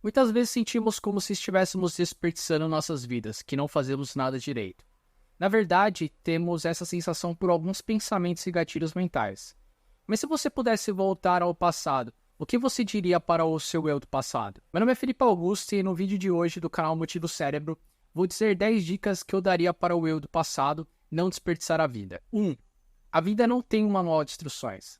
Muitas vezes sentimos como se estivéssemos desperdiçando nossas vidas, que não fazemos nada direito. Na verdade, temos essa sensação por alguns pensamentos e gatilhos mentais. Mas se você pudesse voltar ao passado, o que você diria para o seu eu do passado? Meu nome é Felipe Augusto e no vídeo de hoje do canal Motivo Cérebro, vou dizer 10 dicas que eu daria para o eu do passado não desperdiçar a vida. 1. A vida não tem um manual de instruções.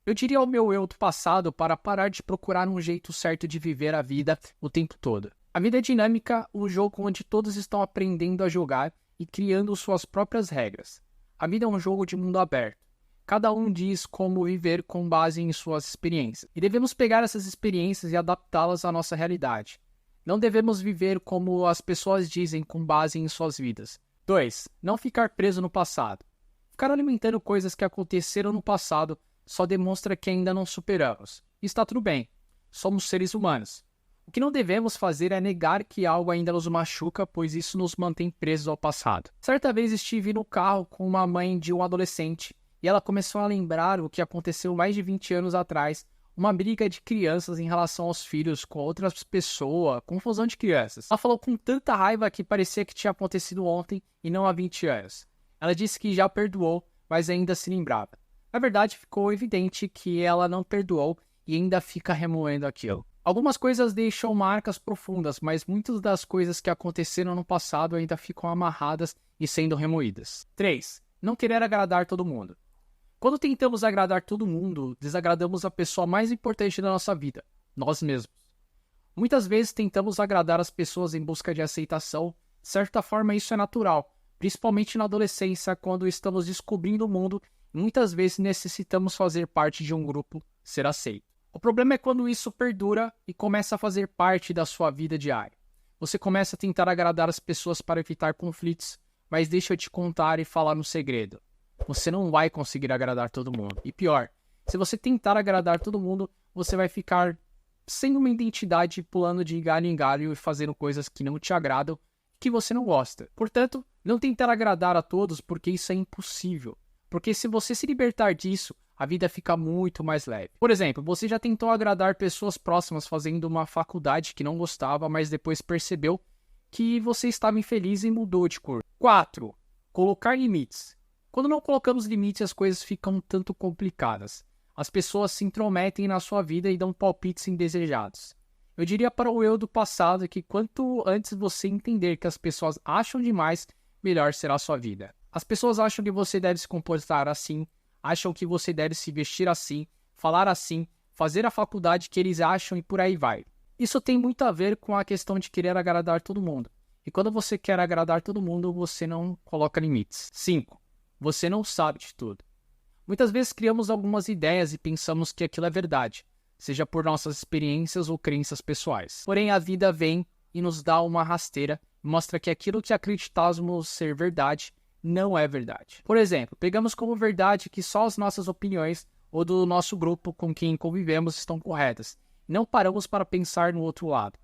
Eu diria ao meu eu do passado para parar de procurar um jeito certo de viver a vida o tempo todo. A vida é dinâmica, um jogo onde todos estão aprendendo a jogar e criando suas próprias regras. A vida é um jogo de mundo aberto. Cada um diz como viver com base em suas experiências. E devemos pegar essas experiências e adaptá-las à nossa realidade. Não devemos viver como as pessoas dizem com base em suas vidas. 2. Não ficar preso no passado. Ficar alimentando coisas que aconteceram no passado só demonstra que ainda não superamos. E está tudo bem. Somos seres humanos. O que não devemos fazer é negar que algo ainda nos machuca, pois isso nos mantém presos ao passado. Certa vez estive no carro com uma mãe de um adolescente e ela começou a lembrar o que aconteceu mais de 20 anos atrás, uma briga de crianças em relação aos filhos com outras pessoas, confusão de crianças. Ela falou com tanta raiva que parecia que tinha acontecido ontem e não há 20 anos. Ela disse que já perdoou, mas ainda se lembrava. Na verdade, ficou evidente que ela não perdoou e ainda fica remoendo aquilo. Algumas coisas deixam marcas profundas, mas muitas das coisas que aconteceram no passado ainda ficam amarradas e sendo remoídas. 3. Não querer agradar todo mundo. Quando tentamos agradar todo mundo, desagradamos a pessoa mais importante da nossa vida, nós mesmos. Muitas vezes tentamos agradar as pessoas em busca de aceitação. De certa forma, isso é natural, principalmente na adolescência, quando estamos descobrindo o mundo. Muitas vezes necessitamos fazer parte de um grupo, ser aceito. O problema é quando isso perdura e começa a fazer parte da sua vida diária. Você começa a tentar agradar as pessoas para evitar conflitos, mas deixa eu te contar e falar um segredo. Você não vai conseguir agradar todo mundo. E pior, se você tentar agradar todo mundo, você vai ficar sem uma identidade, pulando de galho em galho e fazendo coisas que não te agradam, que você não gosta. Portanto, não tentar agradar a todos, porque isso é impossível. Porque se você se libertar disso, a vida fica muito mais leve. Por exemplo, você já tentou agradar pessoas próximas fazendo uma faculdade que não gostava, mas depois percebeu que você estava infeliz e mudou de cor. 4. Colocar limites. Quando não colocamos limites, as coisas ficam um tanto complicadas. As pessoas se intrometem na sua vida e dão palpites indesejados. Eu diria para o eu do passado que quanto antes você entender que as pessoas acham demais, melhor será a sua vida. As pessoas acham que você deve se comportar assim, acham que você deve se vestir assim, falar assim, fazer a faculdade que eles acham e por aí vai. Isso tem muito a ver com a questão de querer agradar todo mundo. E quando você quer agradar todo mundo, você não coloca limites. 5. Você não sabe de tudo. Muitas vezes criamos algumas ideias e pensamos que aquilo é verdade, seja por nossas experiências ou crenças pessoais. Porém, a vida vem e nos dá uma rasteira e mostra que aquilo que acreditávamos ser verdade não é verdade. Por exemplo, pegamos como verdade que só as nossas opiniões ou do nosso grupo com quem convivemos estão corretas. Não paramos para pensar no outro lado.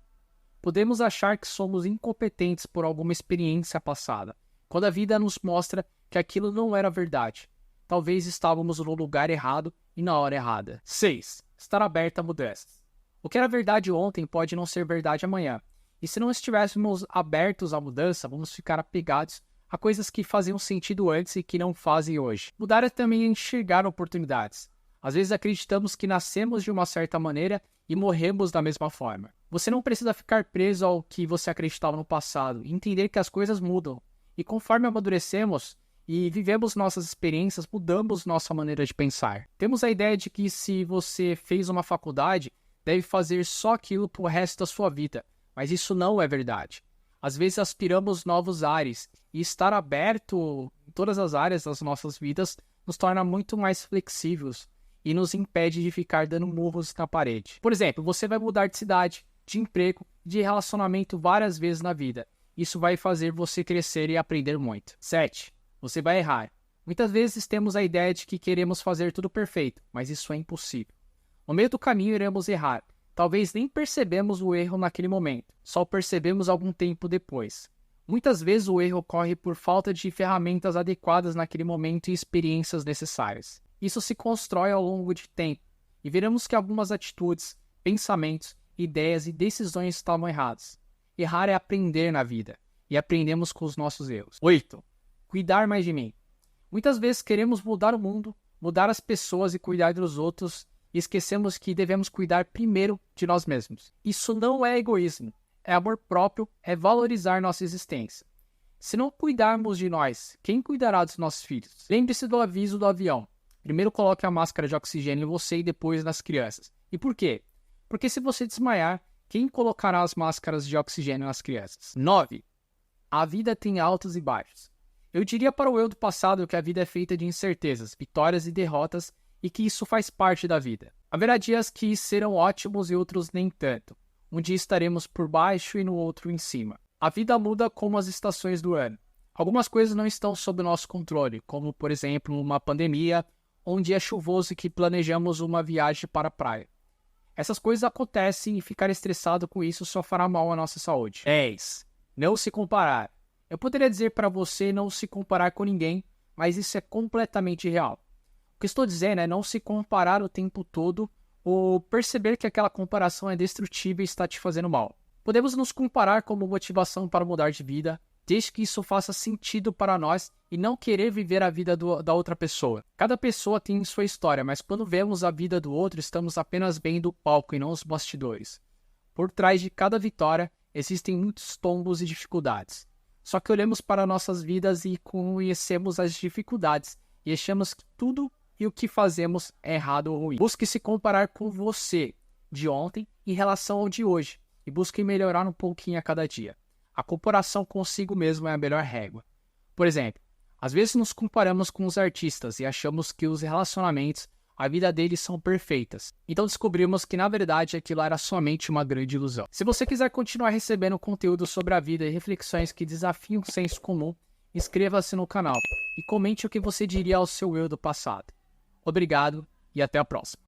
Podemos achar que somos incompetentes por alguma experiência passada, quando a vida nos mostra que aquilo não era verdade. Talvez estávamos no lugar errado e na hora errada. 6. Estar aberto a mudanças. O que era verdade ontem pode não ser verdade amanhã. E se não estivéssemos abertos à mudança, vamos ficar apegados a coisas que faziam sentido antes e que não fazem hoje. Mudar é também enxergar oportunidades. Às vezes acreditamos que nascemos de uma certa maneira e morremos da mesma forma. Você não precisa ficar preso ao que você acreditava no passado e entender que as coisas mudam. E conforme amadurecemos e vivemos nossas experiências, mudamos nossa maneira de pensar. Temos a ideia de que se você fez uma faculdade, deve fazer só aquilo pro resto da sua vida. Mas isso não é verdade. Às vezes aspiramos novos ares e estar aberto em todas as áreas das nossas vidas nos torna muito mais flexíveis e nos impede de ficar dando murros na parede. Por exemplo, você vai mudar de cidade, de emprego, de relacionamento várias vezes na vida. Isso vai fazer você crescer e aprender muito. 7. Você vai errar. Muitas vezes temos a ideia de que queremos fazer tudo perfeito, mas isso é impossível. No meio do caminho iremos errar. Talvez nem percebemos o erro naquele momento, só percebemos algum tempo depois. Muitas vezes o erro ocorre por falta de ferramentas adequadas naquele momento e experiências necessárias. Isso se constrói ao longo de tempo, e veremos que algumas atitudes, pensamentos ideias e decisões estavam erradas. Errar é aprender na vida, e aprendemos com os nossos erros. 8. Cuidar mais de mim. Muitas vezes queremos mudar o mundo, mudar as pessoas e cuidar dos outros, e esquecemos que devemos cuidar primeiro de nós mesmos. Isso não é egoísmo, é amor próprio, é valorizar nossa existência. Se não cuidarmos de nós, quem cuidará dos nossos filhos? Lembre-se do aviso do avião. Primeiro coloque a máscara de oxigênio em você e depois nas crianças. E por quê? Porque se você desmaiar, quem colocará as máscaras de oxigênio nas crianças? 9. A vida tem altos e baixos. Eu diria para o eu do passado que a vida é feita de incertezas, vitórias e derrotas e que isso faz parte da vida. Haverá dias que serão ótimos e outros nem tanto. Um dia estaremos por baixo e no outro em cima. A vida muda como as estações do ano. Algumas coisas não estão sob nosso controle, como, por exemplo, uma pandemia ou um dia chuvoso que planejamos uma viagem para a praia. Essas coisas acontecem e ficar estressado com isso só fará mal à nossa saúde. 10. Não se comparar. Eu poderia dizer para você não se comparar com ninguém, mas isso é completamente real. O que estou dizendo é não se comparar o tempo todo ou perceber que aquela comparação é destrutiva e está te fazendo mal. Podemos nos comparar como motivação para mudar de vida, desde que isso faça sentido para nós e não querer viver a vida da outra pessoa. Cada pessoa tem sua história, mas quando vemos a vida do outro, estamos apenas vendo o palco e não os bastidores. Por trás de cada vitória, existem muitos tombos e dificuldades. Só que olhamos para nossas vidas e conhecemos as dificuldades e achamos que tudo e o que fazemos é errado ou ruim. Busque se comparar com você de ontem em relação ao de hoje e busque melhorar um pouquinho a cada dia. A comparação consigo mesmo é a melhor régua. Por exemplo, às vezes nos comparamos com os artistas e achamos que os relacionamentos, a vida deles são perfeitas. Então descobrimos que na verdade aquilo era somente uma grande ilusão. Se você quiser continuar recebendo conteúdo sobre a vida e reflexões que desafiam o senso comum, inscreva-se no canal e comente o que você diria ao seu eu do passado. Obrigado e até a próxima.